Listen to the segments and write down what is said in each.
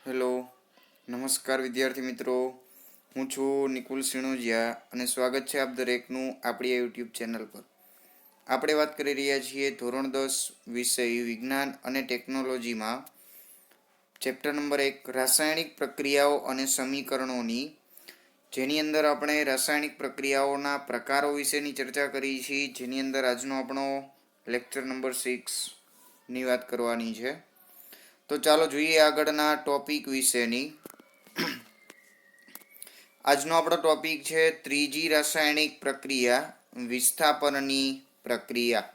Hello, નમસ્કાર વિદ્યાર્થી મિત્રો. હું છું નિકુલ સિણોજિયા અને સ્વાગત છે આપ દરેકનું આપણી યુટ્યુબ ચેનલ પર. આપણે વાત કરી રહ્યા છીએ ધોરણ 10 વિષય વિજ્ઞાન અને ટેકનોલોજીમાં ચેપ્ટર નંબર 1 રાસાયણિક પ્રક્રિયાઓ અને સમીકરણોની, જેની અંદર આપણે રાસાયણિક પ્રક્રિયાઓના પ્રકારો વિશેની ચર્ચા કરી છે, જેની અંદર આજનો આપણો લેક્ચર નંબર 6 ની વાત કરવાની છે. તો ચાલો જોઈએ આગળના ટોપિક વિશેની. આજનો આપણો ટોપિક છે ત્રીજી રાસાયણિક પ્રક્રિયા, વિસ્થાપનની પ્રક્રિયા.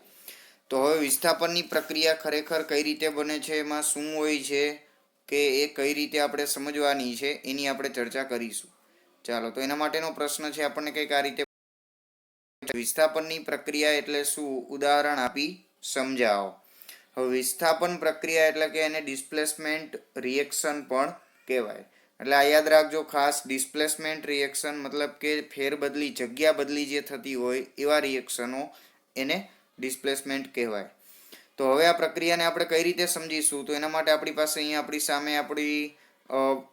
તો હવે વિસ્થાપનની પ્રક્રિયા ખરેખર કઈ રીતે બને છે, એમાં શું હોય છે કે એ કઈ રીતે આપણે સમજવાની છે, એની આપણે ચર્ચા કરીશું. ચાલો, તો એના માટેનો પ્રશ્ન છે આપણને કંઈક આ રીતે: વિસ્થાપનની પ્રક્રિયા એટલે શું? ઉદાહરણ આપી સમજાવો. હવે વિસ્થાપન પ્રક્રિયા એટલે કે એને ડિસ્પ્લેસમેન્ટ રિએક્શન પણ કહેવાય. એટલે આ યાદ રાખજો ખાસ, ડિસ્પ્લેસમેન્ટ રિએક્શન મતલબ કે ફેરબદલી, જગ્યા બદલી જે થતી હોય એવા રિએક્શનો એને ડિસ્પ્લેસમેન્ટ કહેવાય. તો હવે આ પ્રક્રિયાને આપણે કઈ રીતે સમજીશું? તો એના માટે આપણી પાસે અહીંયા આપણી સામે આપણી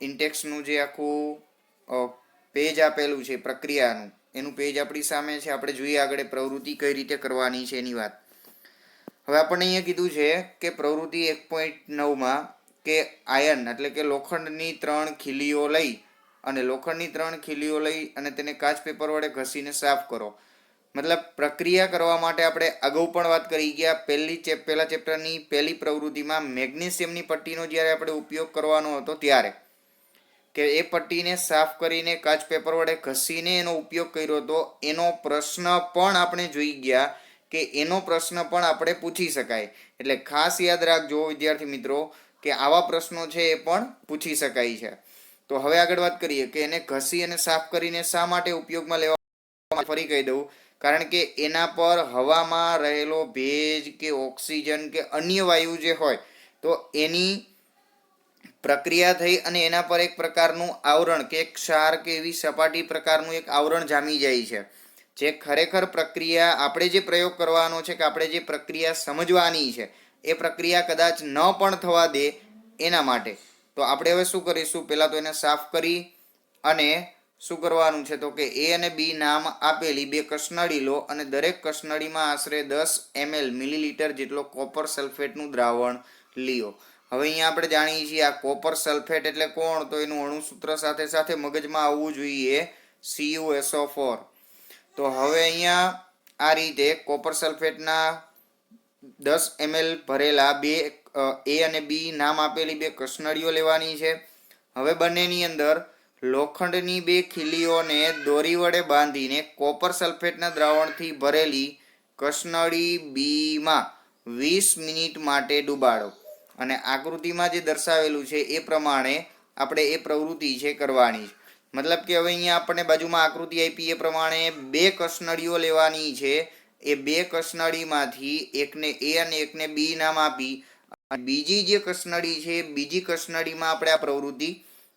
ઇન્ટેક્સનું જે આખું પેજ આપેલું છે પ્રક્રિયાનું, એનું પેજ આપણી સામે છે. આપણે જોઈએ આગળ પ્રવૃત્તિ કઈ રીતે કરવાની છે એની વાત. હવે આપણને અહીંયા કીધું છે કે પ્રવૃત્તિ 1.9માં કે આયર્ન એટલે કે લોખંડની 3 ખીલીઓ લઈ અને તેને કાચ પેપર વડે ઘસીને સાફ કરો. મતલબ પ્રક્રિયા કરવા માટે આપણે અગાઉ પણ વાત કરી ગયા, પહેલા ચેપ્ટરની પહેલી પ્રવૃત્તિમાં મેગ્નેશિયમની પટ્ટીનો જ્યારે આપણે ઉપયોગ કરવાનો હતો ત્યારે, કે એ પટ્ટીને સાફ કરીને કાચ પેપર વડે ઘસીને એનો ઉપયોગ કર્યો હતો. એનો પ્રશ્ન પણ આપણે જોઈ ગયા કે એનો પ્રશ્ન પણ આપણે પૂછી શકાય. એટલે ખાસ યાદ રાખજો વિદ્યાર્થી મિત્રો કે આવા પ્રશ્નો છે એ પણ પૂછી શકાય છે. તો હવે આગળ વાત કરીએ કે એને ઘસી અને સાફ કરીને શા માટે ઉપયોગમાં લેવા, ફરી કહી દઉં, કારણ કે એના પર હવામાં રહેલો ભેજ કે ઓક્સિજન કે અન્ય વાયુ જે હોય તો એની પ્રક્રિયા થઈ અને એના પર એક પ્રકારનું આવરણ કે એક ક્ષાર કે એવી સપાટી પ્રકારનું એક આવરણ જામી જાય છે, જે ખરેખર પ્રક્રિયા આપણે જે પ્રયોગ કરવાનો છે કે આપણે જે પ્રક્રિયા સમજવાની છે એ પ્રક્રિયા કદાચ ન પણ થવા દે એના માટે. તો આપણે હવે શું કરીશું? પહેલા તો એને સાફ કરી અને શું કરવાનું છે તો કે A અને B નામ આપેલી 2 કસનળી લો અને દરેક કસનળીમાં આશરે 10 ml મિલીલીટર જેટલો કોપર સલ્ફેટનું દ્રાવણ લ્યો. હવે અહીંયા આપણે જાણીએ છીએ આ કોપર સલ્ફેટ એટલે કોણ? તો એનું અણુસૂત્ર સાથે સાથે મગજમાં આવવું જોઈએ, CuSO4. તો હવે અહીંયા આ રીતે કોપર સલ્ફેટના 10 ml ભરેલા 2 A અને B નામ આપેલી 2 કસનળીઓ લેવાની છે. હવે બંનેની અંદર લોખંડની 2 ખીલીઓને દોરી વડે બાંધીને કોપર સલ્ફેટના દ્રાવણથી ભરેલી કસનળી B માં 20 મિનિટ માટે ડુબાડો. અને આકૃતિમાં જે દર્શાવેલું છે એ પ્રમાણે આપણે એ પ્રવૃત્તિ છે કરવાની છે. મતલબ કે હવે અહીંયા આપણને બાજુમાં આકૃતિ આપી એ પ્રમાણે 2 કસનળીઓ લેવાની છે. એ 2 કસનળીમાંથી એકને A અને એકને B નામ આપી અને બીજી જે કસનળી છે બીજી કસનળીમાં આપણે આ પ્રવૃત્તિ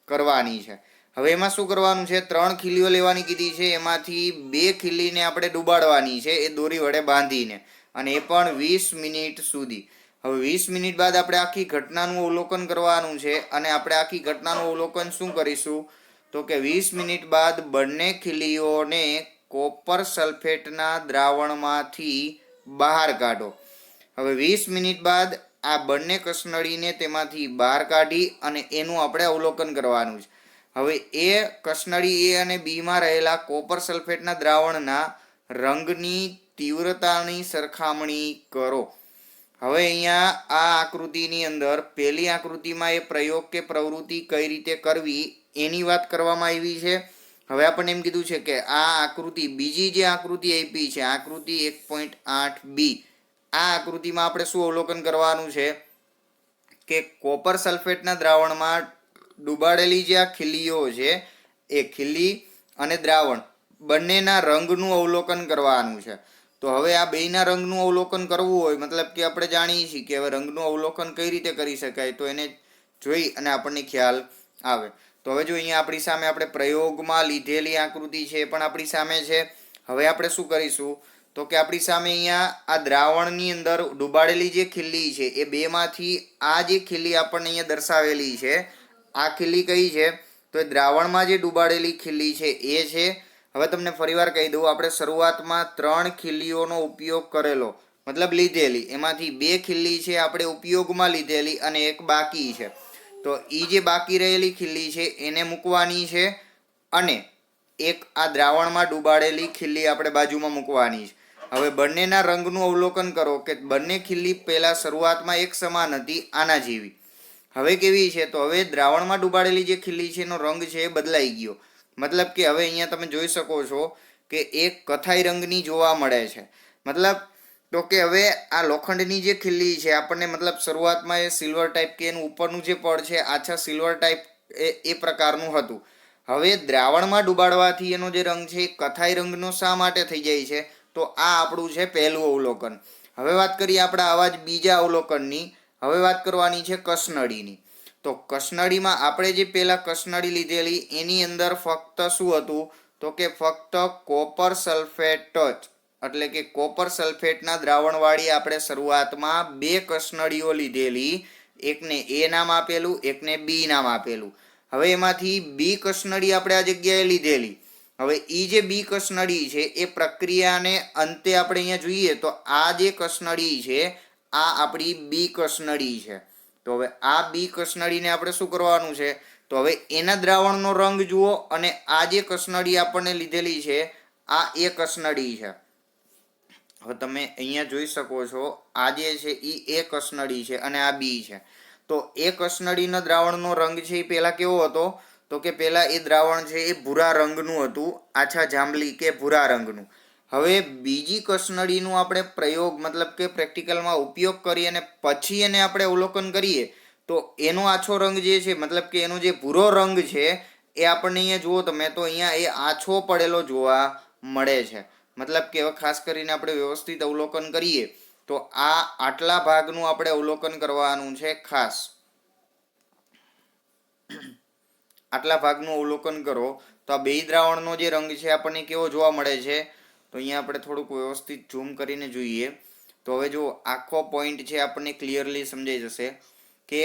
કરવાની છે. હવે એમાં શું કરવાનું છે? 3 ખીલીઓ લેવાની કીધી છે, એમાંથી 2 ખીલીને આપણે ડુબાડવાની છે એ દોરી વડે બાંધીને, અને એ પણ 20 મિનિટ સુધી. હવે 20 મિનિટ બાદ આપણે આખી ઘટનાનું અવલોકન કરવાનું છે. અને આપણે આખી ઘટનાનું અવલોકન શું કરીશું? તો કે 20 મિનિટ બાદ બંને ખીલીઓને કોપર સલ્ફેટના દ્રાવણમાંથી બહાર કાઢો. હવે 20 મિનિટ બાદ આ બંને કસનળીને તેમાંથી બહાર કાઢી અને એનું આપણે અવલોકન કરવાનું છે. હવે એ કસનળી A અને B માં રહેલા કોપર સલ્ફેટના દ્રાવણના રંગની તીવ્રતાની સરખામણી કરો. હવે અહીંયા આ આકૃતિની અંદર પહેલી આકૃતિમાં એ પ્રયોગ કે પ્રવૃત્તિ કઈ રીતે કરવી એની વાત કરવામાં આવી છે. હવે આપણને એમ કીધું છે કે આ આકૃતિ, બીજી જે આકૃતિ આપી છે આકૃતિ 1.8b, આ આકૃતિમાં આપણે શું અવલોકન કરવાનું છે કે કોપર સલ્ફેટના દ્રાવણમાં ડુબાડેલી જે આ ખીલીઓ છે એ ખીલી અને દ્રાવણ બંનેના રંગનું અવલોકન કરવાનું છે. તો હવે આ બેયના રંગનું અવલોકન કરવું હોય, મતલબ કે આપણે જાણીએ છીએ કે હવે રંગનું અવલોકન કઈ રીતે કરી શકાય, તો એને જોઈ અને આપણને ખ્યાલ આવે. તો હવે જો અહીંયા આપણી સામે આપણે પ્રયોગમાં લીધેલી આકૃતિ છે એ પણ આપણી સામે છે. હવે આપણે શું કરીશું તો કે આપણી સામે અહીંયા આ દ્રાવણની અંદર ડુબાડેલી જે ખીલી છે એ બેમાંથી આ જે ખીલી આપણને અહીંયા દર્શાવેલી છે આ ખીલી કઈ છે? તો એ દ્રાવણમાં જે ડૂબાડેલી ખીલી છે એ છે. હવે તમને ફરીવાર કહી દઉં, આપણે શરૂઆતમાં 3 ખીલીઓનો ઉપયોગ કરેલો, મતલબ લીધેલી. એમાંથી 2 ખીલી છે આપણે ઉપયોગમાં લીધેલી અને એક બાકી છે. તો એ જે બાકી રહેલી ખીલી છે એને મૂકવાની છે અને એક આ દ્રાવણમાં ડૂબાડેલી ખીલી આપણે બાજુમાં મૂકવાની છે. હવે બંનેના રંગનું અવલોકન કરો કે બંને ખીલી પહેલા શરૂઆતમાં એક સમાન હતી, આના જેવી. હવે કેવી છે? તો હવે દ્રાવણમાં ડૂબાડેલી જે ખીલી છે એનો રંગ છે એ બદલાઈ ગયો. મતલબ કે હવે અહીંયા તમે જોઈ શકો છો કે એક કથાઈ રંગની જોવા મળે છે. મતલબ તો કે હવે આ લોખંડની જે ખીલી છે આપણને મતલબ શરૂઆતમાં એ સિલ્વર ટાઈપ કે એનું ઉપરનું જે પડ છે આછા સિલ્વર ટાઈપ એ પ્રકારનું હતું. હવે દ્રાવણમાં ડૂબાડવાથી એનો જે રંગ છે એ કથાઈ રંગનો શા માટે થઈ જાય છે? તો આ આપણું છે પહેલું અવલોકન. હવે વાત કરીએ આપણા આવા જ બીજા અવલોકનની. હવે વાત કરવાની છે કસનળીની. તો કસનળીમાં આપણે જે પહેલા કસનળી લીધેલી એની અંદર ફક્ત શું હતું? તો કે ફક્ત કોપર સલ્ફેટ જ, એટલે કે કોપર સલ્ફેટના દ્રાવણવાળી આપણે શરૂઆતમાં 2 કસનળીઓ લીધેલી. એકને એ નામ આપેલું, એકને બી નામ આપેલું. હવે એમાંથી બી કસનળી આપણે આ જગ્યાએ લીધેલી. હવે એ જે બી કસનળી છે એ પ્રક્રિયાને અંતે આપણે અહીંયા જોઈએ તો આ જે કસનળી છે આ આપણી બી કસનળી છે. તો હવે આ બી કસનળીને આપણે શું કરવાનું છે? તો હવે એના દ્રાવણનો રંગ જુઓ અને આ જે કસનળી આપણને લીધેલી છે આ એ કસનળી છે. હવે તમે અહીંયા જોઈ શકો છો આ જે છે એ કસનળી છે અને આ બી છે. તો એ કસનળીના દ્રાવણનો રંગ છે એ પહેલા કેવો હતો? તો કે પહેલા એ દ્રાવણ છે એ ભૂરા રંગનું હતું, આછા જાંબલી કે ભૂરા રંગનું. હવે બીજી કસનળીનું આપણે પ્રયોગ મતલબ કે પ્રેક્ટિકલમાં ઉપયોગ કરીએ અને પછી એને આપણે અવલોકન કરીએ તો એનો આછો રંગ જે છે મતલબ કે એનો જે ભૂરો રંગ છે એ આપણને અહીંયા જુઓ તમે તો અહીંયા એ આછો પડેલો જોવા મળે છે. મતલબ કે હવે ખાસ કરીને આપણે વ્યવસ્થિત અવલોકન કરીએ તો આ આટલા ભાગનું આપણે અવલોકન કરવાનું છે. ખાસ આટલા ભાગનું અવલોકન કરો તો આ બે દ્રાવણનો જે રંગ છે આપણને કેવો જોવા મળે છે? તો અહીંયા આપણે થોડુંક વ્યવસ્થિત ઝૂમ કરીને જોઈએ તો હવે જો આખો પોઈન્ટ છે આપણને ક્લિયરલી સમજાઈ જશે કે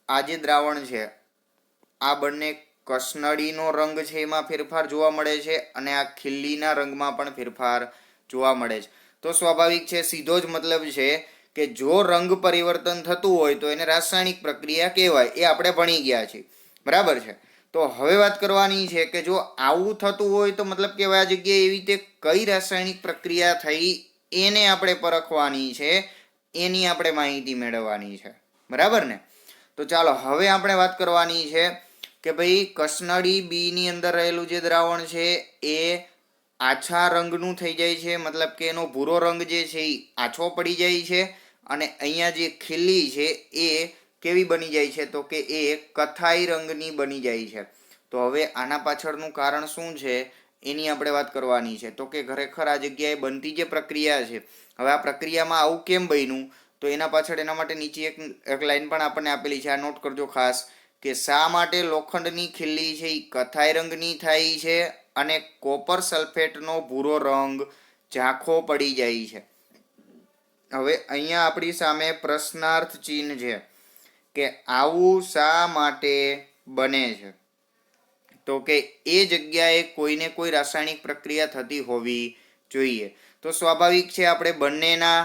આ જે દ્રાવણ છે આ બંને કસનળીનો રંગ છે એમાં ફેરફાર જોવા મળે છે અને આ ખીલીના રંગમાં પણ ફેરફાર જોવા મળે છે. તો સ્વાભાવિક છે, સીધો જ મતલબ છે કે જો રંગ પરિવર્તન થતું હોય તો એને રાસાયણિક પ્રક્રિયા કહેવાય. એ આપણે ભણી ગયા છીએ, બરાબર છે. તો હવે વાત કરવાની છે કે જો આવું થતું હોય તો મતલબ કે આ જગ્યાએ એવી રીતે કઈ રાસાયણિક પ્રક્રિયા થઈ એને આપણે પરખવાની છે, એની આપણે માહિતી મેળવવાની છે, બરાબર ને? તો ચાલો હવે આપણે વાત કરવાની છે કે ભાઈ કસનળી બી ની અંદર રહેલું જે દ્રાવણ છે એ આછા રંગનું થઈ જાય છે, મતલબ કે એનો ભૂરો રંગ જે છે એ આછો પડી જાય છે અને અહીંયા જે ખીલી છે એ કેવી બની જાય છે? તો કે એ કથાઈ રંગની બની જાય છે. તો હવે આના પાછળનું કારણ શું છે એની આપણે વાત કરવાની છે. તો કે ખરેખર આ જગ્યાએ બનતી જે પ્રક્રિયા છે, હવે આ પ્રક્રિયામાં આવું કેમ બન્યું? તો એના પાછળ એના માટે નીચે એક લાઈન પણ આપણને આપેલી છે, આ નોટ કરજો ખાસ, કે શા માટે લોખંડની ખીલી છે એ કથાઈ રંગની થાય છે અને કોપર સલ્ફેટનો ભૂરો રંગ ઝાંખો પડી જાય છે. હવે અહીંયા આપણી સામે પ્રશ્નાર્થ ચિહ્ન છે કે આવું શા માટે બને છે? તો કે એ જગ્યાએ કોઈને કોઈ રાસાયણિક પ્રક્રિયા થતી હોવી જોઈએ. તો સ્વાભાવિક છે આપણે બંનેના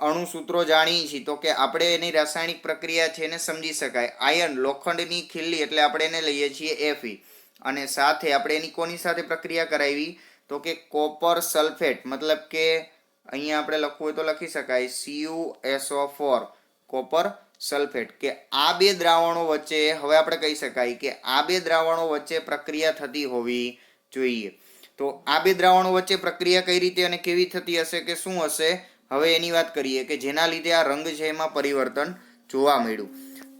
અણુસૂત્રો જાણીએ છીએ તો કે આપણે એની રાસાયણિક પ્રક્રિયા છે એને સમજી શકાય. આયર્ન લોખંડની ખીલી એટલે આપણે એને લઈએ છીએ Fe અને સાથે આપણે એની કોની સાથે પ્રક્રિયા કરાવી? તો કે કોપર સલ્ફેટ, મતલબ કે અહીંયા આપણે લખવું હોય તો લખી શકાય CuSO4 કોપર સલ્ફેટ, કે આ બે દ્રાવણો વચ્ચે હવે આપણે કહી શકાય કે આ બે દ્રાવણો વચ્ચે પ્રક્રિયા થતી હોવી જોઈએ. તો આ બે દ્રાવણો વચ્ચે પ્રક્રિયા કઈ રીતે અને કેવી થતી હશે કે શું હશે? હવે એની વાત કરીએ કે જેના લીધે આ રંગ છે એમાં પરિવર્તન જોવા મળ્યું.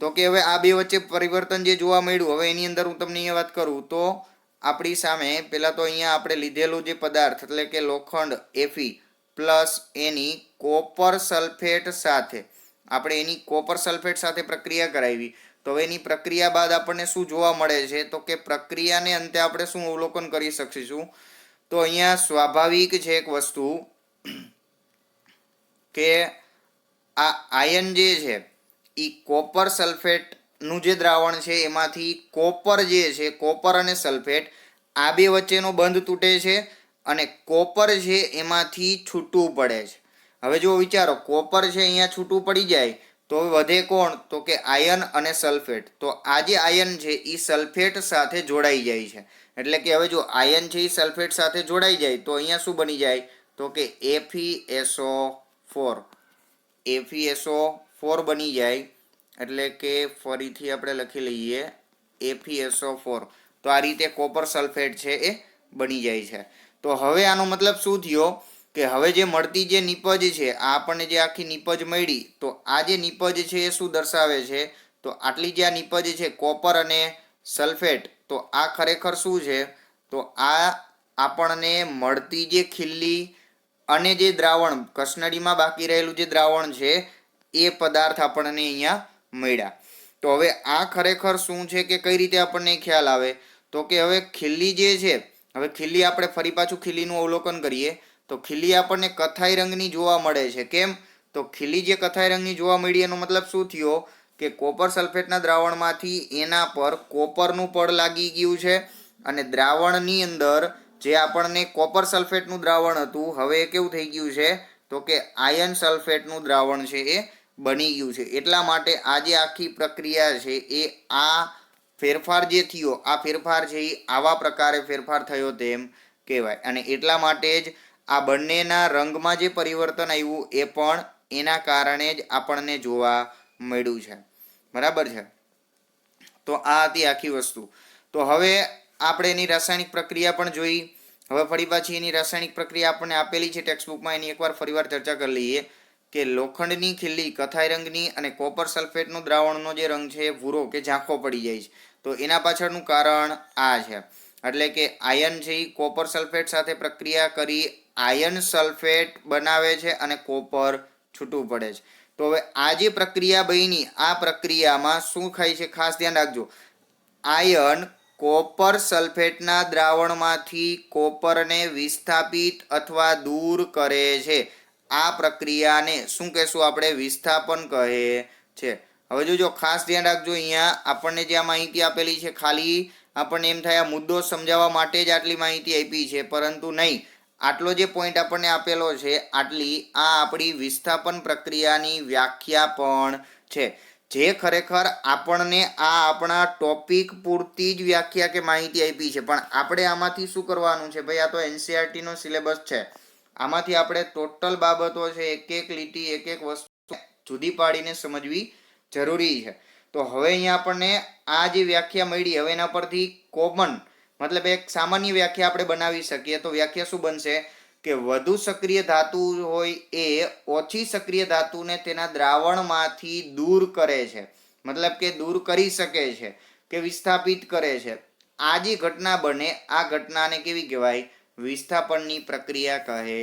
તો કે હવે આ બે વચ્ચે પરિવર્તન જે જોવા મળ્યું, હવે એની અંદર હું તમને અહીંયા વાત કરું તો આપણી સામે પહેલા તો અહીંયા આપણે લીધેલું જે પદાર્થ એટલે કે લોખંડ Fe પ્લસ એની કોપર સલ્ફેટ સાથે આપણે એની કોપર સલ્ફેટ સાથે પ્રક્રિયા કરાવી. તો હવે એની પ્રક્રિયા બાદ આપણને શું જોવા મળે છે? તો કે પ્રક્રિયાને અંતે આપણે શું અવલોકન કરી શકીશું? તો અહીંયા સ્વાભાવિક છે એક વસ્તુ કે આ આયન જે છે એ કોપર સલ્ફેટ નું જે દ્રાવણ છે એમાંથી કોપર જે છે, કોપર અને સલ્ફેટ આ બે વચ્ચેનો બંધ તૂટે છે અને કોપર છે એમાંથી છૂટું પડે છે. હવે જો વિચારો, કોપર છે અહીંયા છૂટું પડી જાય તો વધે કોણ? તો કે આયન અને સલ્ફેટ. તો આ જે આયન છે એ સલ્ફેટ સાથે જોડાઈ જાય છે. એટલે કે હવે જો આયન છે એ સલ્ફેટ સાથે જોડાઈ જાય તો અહીંયા શું બની જાય? તો કે FeSO4 FeSO4 બની જાય. એટલે કે ફરીથી આપણે લખી લઈએ FeSO4. તો આ રીતે કોપર સલ્ફેટ છે એ બની જાય છે. તો હવે આનો મતલબ શું થયો કે હવે જે મળતી જે નિપજ છે, આ આપણને જે આખી નિપજ મળી, તો આ જે નિપજ છે એ શું દર્શાવે છે? તો આટલી જે આ નિપજ છે કોપર અને સલ્ફેટ, તો આ ખરેખર શું છે? તો આ આપણને મળતી જે ખીલ્લી અને જે દ્રાવણ કસનળીમાં બાકી રહેલું જે દ્રાવણ છે એ પદાર્થ આપણને અહીંયા મળ્યા. તો હવે આ ખરેખર શું છે કે કઈ રીતે આપણને ખ્યાલ આવે? તો કે હવે ખીલ્લી જે છે, હવે ખીલ્લી આપણે ફરી પાછું ખીલ્લીનું અવલોકન કરીએ તો ખીલ્લી આપણને કથાઈ રંગની જોવા મળે છે. કેમ? તો ખીલ્લી જે કથાઈ રંગની જોવા મળી એનો મતલબ શું થયો કે કોપર સલ્ફેટના દ્રાવણમાંથી એના પર કોપરનું પડ લાગી ગયું છે અને દ્રાવણની અંદર જે આપણને કોપર સલ્ફેટનું દ્રાવણ હતું હવે કેવું થઈ ગયું છે? તો કે આયન સલ્ફેટનું દ્રાવણ છે એ બની ગયું છે. એટલા માટે આ જે આખી પ્રક્રિયા છે એ આ ફેરફાર જે થયો, આ ફેરફાર છે એ આવા પ્રકારે ફેરફાર થયો તેમ કહેવાય. અને એટલા માટે જ આ બંનેના રંગમાં જે પરિવર્તન આવ્યું એ પણ એના કારણે જ આપણને જોવા મળ્યું છે. બરાબર છે? તો આ હતી આખી વસ્તુ. તો હવે આપણે એની રાસાયણિક પ્રક્રિયા પણ જોઈ. હવે ફરી પાછી એની રાસાયણિક પ્રક્રિયા આપણને આપેલી છે ટેક્સ્ટબુકમાં, એની એકવાર ફરીવાર ચર્ચા કરી લઈએ કે લોખંડની ખીલ્લી કથાઈ રંગની અને કોપર સલ્ફેટનું દ્રાવણનો જે રંગ છે એ ભૂરો કે ઝાંખો પડી જાય છે. તો એના પાછળનું કારણ આ છે. એટલે કે આયન છે એ કોપર સલ્ફેટ સાથે પ્રક્રિયા કરી આયન સલ્ફેટ બનાવે છે અને કોપર છૂટું પડે છે. તો હવે આ જે પ્રક્રિયા બની, આ પ્રક્રિયામાં શું થાય છે ખાસ ધ્યાન રાખજો. આયન કોપર સલ્ફેટના દ્રાવણમાંથી કોપરને વિસ્થાપિત અથવા દૂર કરે છે. આ પ્રક્રિયાને શું કહેશું આપણે? વિસ્થાપન કહે છે. હવે જોજો, ખાસ ધ્યાન રાખજો, અહીંયા આપણને જે આ માહિતી આપેલી છે ખાલી આપણને એમ થાય આ મુદ્દો સમજાવવા માટે જ આટલી માહિતી આપી છે, પરંતુ નહીં. આટલો જે પોઈન્ટ આપણને આપેલો છે આટલી આ આપણી વિસ્થાપન પ્રક્રિયાની વ્યાખ્યા પણ છે, જે ખરેખર આપણને આ આપણા ટોપિક પૂરતી જ વ્યાખ્યા કે માહિતી આપી છે. પણ આપણે આમાંથી શું કરવાનું છે ભાઈ? આ તો NCERT નો સિલેબસ છે. આમાંથી આપણે ટોટલ બાબતો છે, એક એક લીટી, એક એક વસ્તુ જુદી પાડીને સમજવી જરૂરી છે. તો હવે અહીંયા આપણને આ જે વ્યાખ્યા મળી, હવે એના પરથી કોમન મતલબ એક સામાન્ય વ્યાખ્યા આપણે બનાવી શકીએ. તો વ્યાખ્યા શું બનશે કે વધુ સક્રિય ધાતુ હોય એ ઓછી સક્રિય ધાતુને તેના દ્રાવણમાંથી દૂર કરે છે. મતલબ કે દૂર કરી શકે છે કે વિસ્થાપિત કરે છે. આ જે ઘટના બને આ ઘટનાને કેવી કહેવાય? વિસ્થાપનની પ્રક્રિયા કહે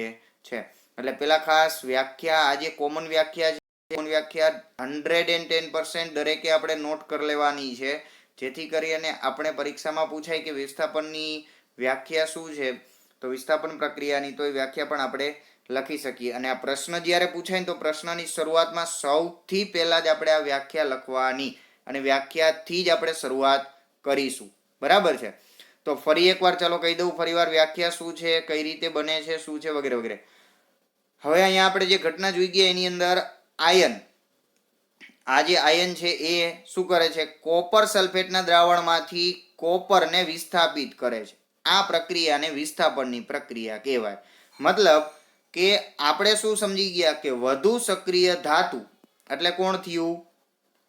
છે. એટલે પેલા ખાસ વ્યાખ્યા, આ જે કોમન વ્યાખ્યા છે, વ્યાખ્યા 110% દરેકે આપણે નોટ કરી લેવાની છે, જેથી કરીને આપણે પરીક્ષામાં પૂછાય કે વિસ્થાપનની વ્યાખ્યા શું છે, તો વિસ્થાપન પ્રક્રિયાની તો એ વ્યાખ્યા પણ આપણે લખી શકીએ. અને આ પ્રશ્ન જ્યારે પૂછાય ને તો પ્રશ્નની શરૂઆતમાં સૌથી પહેલા જ આપણે આ વ્યાખ્યા લખવાની અને વ્યાખ્યાથી જ આપણે શરૂઆત કરીશું. બરાબર છે? તો ફરી એકવાર ચાલો કહી દઉં ફરીવાર વ્યાખ્યા શું છે, કઈ રીતે બને છે, શું છે, વગેરે વગેરે. હવે અહીંયા આપણે જે ઘટના જોઈ ગયા એની અંદર આયન, આ જે આયન છે એ શું કરે છે? કોપર સલ્ફેટના દ્રાવણમાંથી કોપરને વિસ્થાપિત કરે છે. આ પ્રક્રિયાને વિસ્થાપનની પ્રક્રિયા કહેવાય. મતલબ કે આપણે શું સમજી ગયા કે વધુ સક્રિય ધાતુ એટલે કોણ થયું?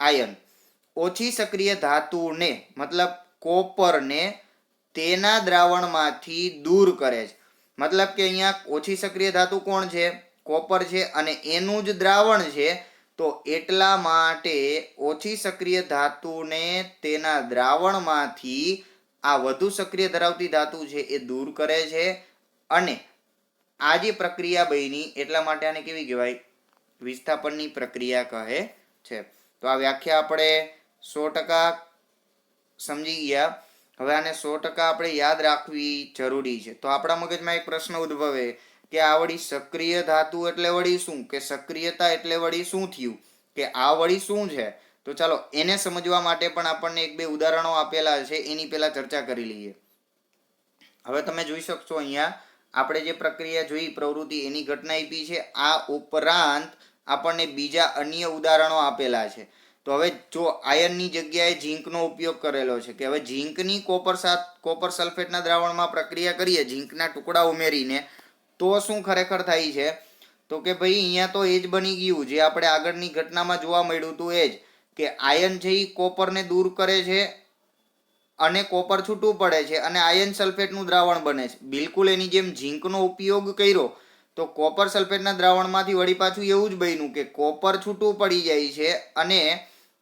આયન. ઓછી સક્રિય ધાતુને મતલબ કોપરને તેના દ્રાવણમાંથી દૂર કરે છે. મતલબ કે અહીંયા ઓછી સક્રિય ધાતુ કોણ છે? કોપર છે, અને એનું જ દ્રાવણ છે. તો એટલા માટે ઓછી સક્રિય ધાતુને તેના દ્રાવણમાંથી આ વધુ સક્રિય ધરાવતી ધાતુ છે એ દૂર કરે છે. અને આ જે પ્રક્રિયા બની એટલા માટે આને કેવી કહેવાય? વિસ્થાપનની પ્રક્રિયા કહે છે. તો આ વ્યાખ્યા આપણે 100% સમજી ગયા. હવે આને 100% આપણે યાદ રાખવી જરૂરી છે. તો આપણા મગજમાં એક પ્રશ્ન ઉદ્ભવે કે આ વળી સક્રિય ધાતુ એટલે વળી શું? કે સક્રિયતા એટલે વળી શું થયું? કે આ વળી શું છે? તો ચાલો એને સમજવા માટે પણ આપણને એક બે ઉદાહરણો આપેલા છે, એની પહેલા ચર્ચા કરી લઈએ. હવે તમે જોઈ શકશો અહીંયા આપણે જે પ્રક્રિયા જોઈ પ્રવૃત્તિ એની ઘટના આપી છે. આ ઉપરાંત આપણને બીજા અન્ય ઉદાહરણો આપેલા છે. તો હવે જો આયનની જગ્યાએ ઝીંકનો ઉપયોગ કરેલો છે કે હવે ઝીંકની કોપર સલ્ફેટના દ્રાવણમાં પ્રક્રિયા કરીએ ઝીંકના ટુકડા ઉમેરીને, તો શું ખરેખર થાય છે? તો કે ભાઈ અહીંયા તો એ જ બની ગયું જે આપણે આગળની ઘટનામાં જોવા મળ્યું હતું એ જ, કે આયન છે એ કોપરને દૂર કરે છે અને કોપર છૂટું પડે છે અને આયન સલ્ફેટનું દ્રાવણ બને છે. બિલકુલ એની જેમ ઝીંકનો ઉપયોગ કર્યો તો કોપર સલ્ફેટના દ્રાવણમાંથી વળી પાછું એવું જ બન્યું કે કોપર છૂટું પડી જાય છે અને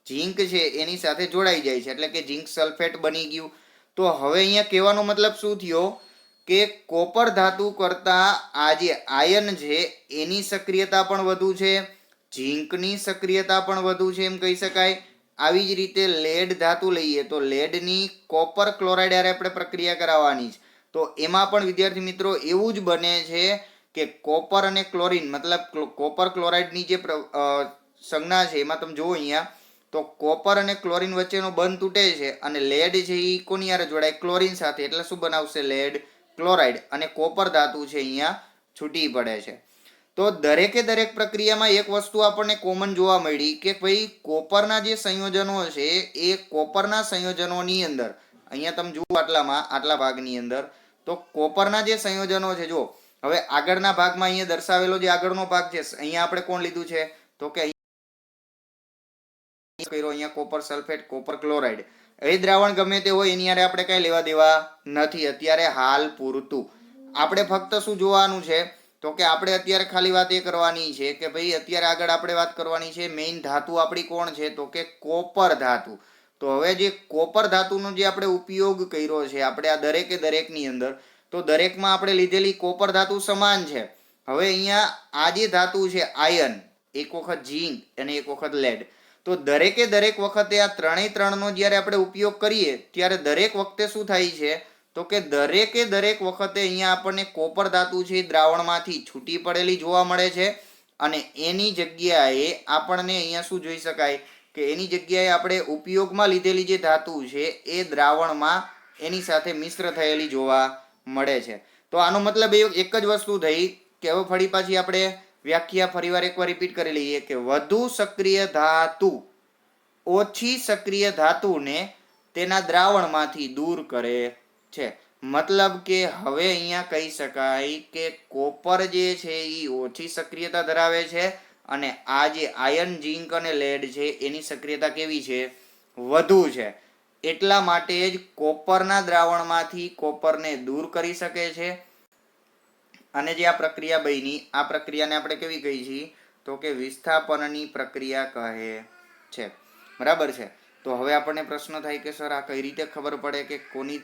ઝીંક છે એની સાથે જોડાઈ જાય છે, એટલે કે ઝીંક સલ્ફેટ બની ગયું. તો હવે અહીંયા કહેવાનો મતલબ શું થયો કે કોપર ધાતુ કરતા આ જે આયન છે એની સક્રિયતા પણ વધુ છે, ઝીંકની સક્રિયતા પણ વધુ છે એમ કહી શકાય. આવી જ રીતે લેડ ધાતુ લઈએ તો લેડની કોપર ક્લોરાઇડ હારે આપણે પ્રક્રિયા કરાવવાની છે. તો એમાં પણ વિદ્યાર્થી મિત્રો એવું જ બને છે કે કોપર અને ક્લોરીન મતલબ કોપર ક્લોરાઇડની જે સંજ્ઞા છે એમાં તમે જુઓ અહીંયા તો કોપર અને ક્લોરીન વચ્ચેનો બંધ તૂટે છે અને લેડ છે એ કોની હારે જોડાય? ક્લોરીન સાથે. એટલે શું બનાવશે? Lead chloride. અને કોપર ધાતુ છે અહીંયા છૂટી પડે છે. તો દરેકે દરેક પ્રક્રિયામાં એક વસ્તુ આપણને કોમન જોવા મળી કે ભાઈ કોપરના જે સંયોજનો છે એ કોપરના સંયોજનોની અંદર અહીંયા તમે જુઓ આટલા ભાગની અંદર તો કોપરના જે સંયોજનો છે, જો હવે આગળના ભાગમાં અહીંયા દર્શાવેલો જે આગળનો ભાગ છે અહીંયા આપણે કોણ લીધું છે? તો કે અહીંયા કોપર સલ્ફેટ, કોપર ક્લોરાઇડ. એ દ્રાવણ ગમે તે હોય એની હારે આપણે કઈ લેવા દેવા નથી અત્યારે હાલ પૂરતું. આપણે ફક્ત શું જોવાનું છે? તો કે આપણે અત્યારે ખાલી વાત એ કરવાની છે કે ભાઈ અત્યારે આગળ આપણે વાત કરવાની છે મેઇન ધાતુ આપણી કોણ છે? તો કે કોપર ધાતુ. તો હવે જે કોપર ધાતુનો જે આપણે ઉપયોગ કર્યો છે આપણે આ દરેકે દરેકની અંદર, તો દરેકમાં આપણે લીધેલી કોપર ધાતુ સમાન છે. હવે અહીંયા આ જે ધાતુ છે આયન, એક વખત ઝીંક અને એક વખત લેડ, તો દરેકે દરેક વખતે આ ત્રણેય ત્રણનો જ્યારે આપણે ઉપયોગ કરીએ ત્યારે દરેક વખતે શું થાય છે? તો કે દરેકે દરેક વખતે અહીંયા આપણને કોપર ધાતુ છે દ્રાવણમાંથી છૂટી પડેલી જોવા મળે છે અને એની જગ્યાએ આપણને અહીંયા શું જોઈ શકાય કે એની જગ્યાએ આપણે ઉપયોગમાં લીધેલી જે ધાતુ છે એ દ્રાવણમાં એની સાથે મિશ્ર થયેલી જોવા મળે છે. તો આનો મતલબ એક જ વસ્તુ થઈ કે હવે ફરી પાછી આપણે વ્યાખ્યા ફરીવાર એકવાર રિપીટ કરી લઈએ કે વધુ સક્રિય ધાતુ ઓછી સક્રિય ધાતુને તેના દ્રાવણમાંથી દૂર કરે છે. મતલબ કે હવે અહીંયા કહી શકાય કે કોપર જે છે એ ઓછી સક્રિયતા ધરાવે છે અને આ જે આયન, ઝીંક અને લેડ છે એની સક્રિયતા કેવી છે? વધુ છે. એટલા માટે જ કોપરના દ્રાવણમાંથી કોપરને દૂર કરી શકે છે. અને જે આ પ્રક્રિયા બની આ પ્રક્રિયાને આપણે કેવી કહી છીએ? તો કે વિસ્થાપનની પ્રક્રિયા કહે છે. બરાબર છે. તો હવે આપણને પ્રશ્ન થાય કે સર આ કઈ રીતે ખબર પડે કે કોની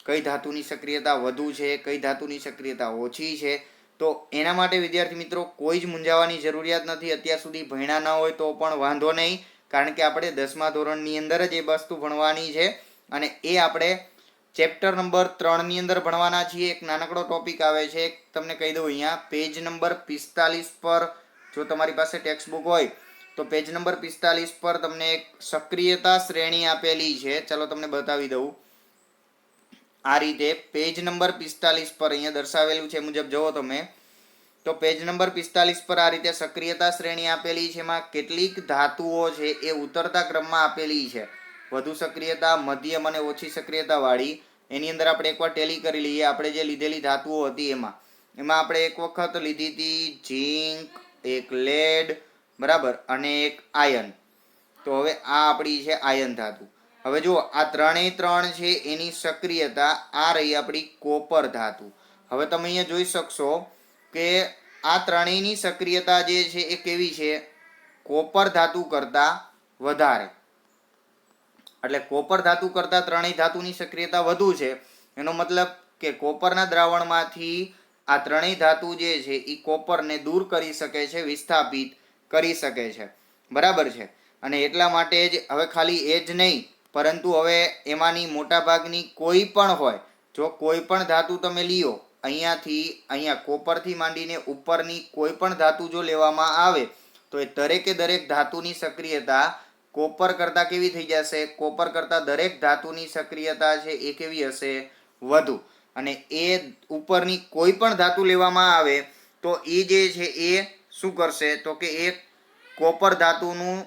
કઈ ધાતુની સક્રિયતા વધુ છે, કઈ ધાતુની સક્રિયતા ઓછી છે? તો એના માટે વિદ્યાર્થી મિત્રો કોઈ જ મૂંઝાવાની જરૂરિયાત નથી. અત્યાર સુધી ભણ્યા ના હોય તો પણ વાંધો નહીં, કારણ કે આપણે 10મા ધોરણની અંદર જ એ વસ્તુ ભણવાની છે અને એ આપણે ચેપ્ટર નંબર 3 ની અંદર ભણવાના છીએ. એક નાનકડો ટોપિક આવે છે, તમને કહી દઉં અહીંયા પેજ નંબર 45 પર, જો તમારી પાસે ટેક્સ્ટ બુક હોય તો પેજ નંબર 45 પર તમને એક સક્રિયતા શ્રેણી આપેલી છે. ચાલો તમને બતાવી દઉં. આ રીતે પેજ નંબર 45 પર અહીંયા દર્શાવેલું છે મુજબ જુઓ તમે તો પેજ નંબર 45 પર આ રીતે સક્રિયતા શ્રેણી આપેલી છે. એમાં કેટલીક ધાતુઓ છે એ ઉતરતા ક્રમમાં આપેલી છે, વધુ સક્રિયતા, મધ્યમ અને ઓછી સક્રિયતા વાળી. એની અંદર આપણે એકવાર ટેલી કરી લઈએ. આપણે જે લીધેલી ધાતુઓ હતી એમાં આપણે એક વખત લીધી હતી ઝીંક, એક લેડ, બરાબર, અને એક આયન. તો હવે આ આપણી છે આયન ધાતુ. હવે જો આ ત્રણેય ત્રણ છે એની સક્રિયતા આ રહી આપણી કોપર ધાતુ. હવે તમે અહીંયા જોઈ શકશો કે આ ત્રણેયની સક્રિયતા જે છે એ કેવી છે? કોપર ધાતુ કરતા વધારે. એટલે કોપર ધાતુ કરતા ત્રણેય ધાતુની સક્રિયતા વધુ છે. એનો મતલબ કે કોપરના દ્રાવણમાંથી આ ત્રણેય ધાતુ જે છે એ કોપરને દૂર કરી શકે છે, વિસ્થાપિત કરી શકે છે. બરાબર છે. અને એટલા માટે જ હવે ખાલી એ જ નહીં, પરંતુ હવે એમાંની મોટા ભાગની કોઈ પણ હોય, જો કોઈ પણ ધાતુ તમે લ્યો અહીંયા કોપરથી માંડીને ઉપરની કોઈ પણ ધાતુ જો લેવામાં આવે તો એ દરેકે દરેક ધાતુની સક્રિયતા કોપર કરતાં કેવી થઈ જશે? કોપર કરતાં દરેક ધાતુની સક્રિયતા છે એ કેવી હશે? વધુ. અને એ ઉપરની કોઈ પણ ધાતુ લેવામાં આવે તો એ જે છે એ શું કરશે? તો કે એ કોપર ધાતુનું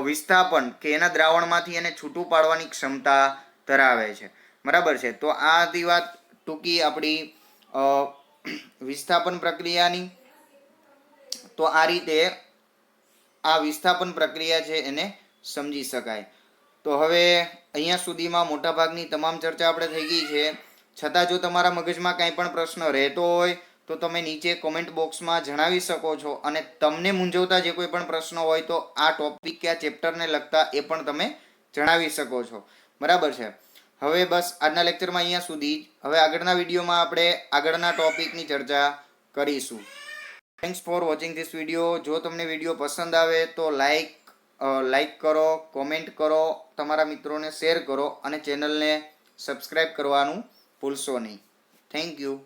વિસ્થાપન કે એના દ્રાવણમાંથી એને છૂટું પાડવાની ક્ષમતા ધરાવે છે. બરાબર છે. તો આ હતી વાત ટૂંકી આપણી વિસ્થાપન પ્રક્રિયાની. તો આ રીતે આ વિસ્થાપન પ્રક્રિયા છે એને સમજી શકાય. તો હવે અહીંયા સુધીમાં મોટાભાગની તમામ ચર્ચા આપણે થઈ ગઈ છે. છતાં જો તમારા મગજમાં કાંઈ પણ પ્રશ્ન રહેતો હોય તો તમે નીચે કોમેન્ટ બોક્સમાં જણાવી શકો છો. અને તમને મૂંઝવતા જે કોઈ પણ પ્રશ્નો હોય તો આ ટોપિક કે આ ચેપ્ટરને લગતા એ પણ તમે જણાવી શકો છો. બરાબર છે. હવે બસ આજના લેક્ચરમાં અહીંયા સુધી જ. હવે આગળના વિડીયોમાં આપણે આગળના ટોપિકની ચર્ચા કરીશું. Thanks for watching this video. જો તમને વિડીયો પસંદ આવે તો લાઈક કરો, કોમેન્ટ કરો, તમારા મિત્રોને શેર કરો અને ચેનલને સબસ્ક્રાઈબ કરવાનું ભૂલશો નહીં. Thank you.